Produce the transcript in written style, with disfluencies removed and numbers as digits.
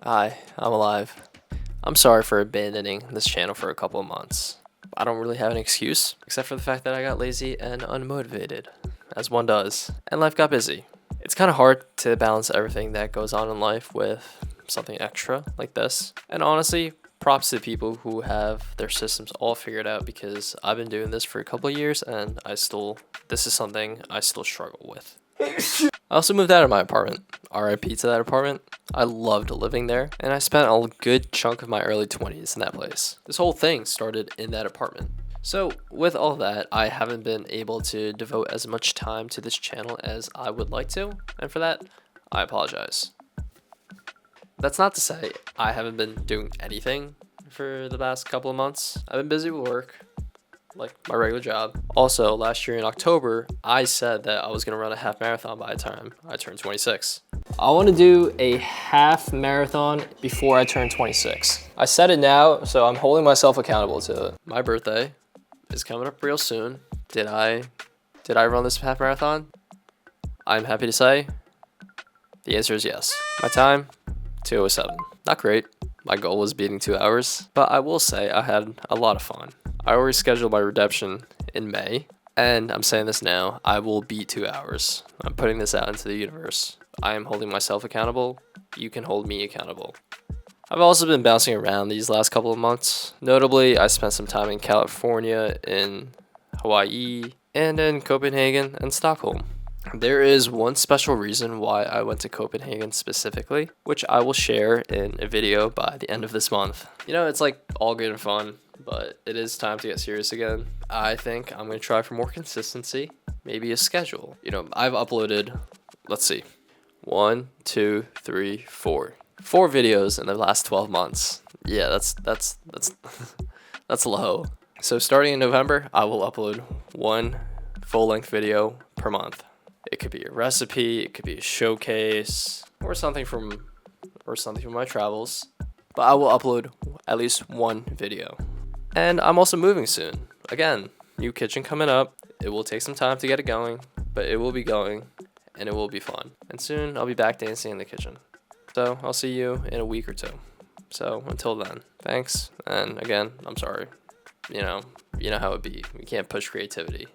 Hi, I'm alive. I'm sorry for abandoning this channel for a couple of months. I don't really have an excuse, except for the fact that I got lazy and unmotivated, as one does, and life got busy. It's kind of hard to balance everything that goes on in life with something extra like this. And honestly, props to people who have their systems all figured out, because I've been doing this for a couple of years and this is something I still struggle with. I also moved out of my apartment. RIP to that apartment. I loved living there, and I spent a good chunk of my early 20s in that place. This whole thing started in that apartment. So, with all that, I haven't been able to devote as much time to this channel as I would like to, and for that, I apologize. That's not to say I haven't been doing anything for the past couple of months. I've been busy with work, like my regular job. Also, last year in October, I said that I was gonna run a half marathon by the time I turned 26. I want to do a half marathon before I turn 26. I said it now, so I'm holding myself accountable to it. My birthday is coming up real soon. Did I run this half marathon? I'm happy to say the answer is yes. My time, 2:07. Not great. My goal was beating 2 hours, but I will say I had a lot of fun. I already scheduled my redemption in May, and I'm saying this now, I will beat 2 hours. I'm putting this out into the universe. I am holding myself accountable. You can hold me accountable. I've also been bouncing around these last couple of months. Notably, I spent some time in California, in Hawaii, and in Copenhagen and Stockholm. There is one special reason why I went to Copenhagen specifically, which I will share in a video by the end of this month. You know, it's like all good and fun, but it is time to get serious again. I think I'm going to try for more consistency, maybe a schedule. You know, I've uploaded, let's see, 1, 2, 3, 4. 4 videos in the last 12 months. Yeah, that's that's low. So starting in November, I will upload 1 full-length video per month. It could be a recipe, it could be a showcase, or something from my travels. But I will upload at least 1 video. And I'm also moving soon. Again, new kitchen coming up. It will take some time to get it going, but it will be going, and it will be fun. And soon I'll be back dancing in the kitchen. So I'll see you in a week or 2. So until then, thanks. And again, I'm sorry. You know how it be. We can't push creativity.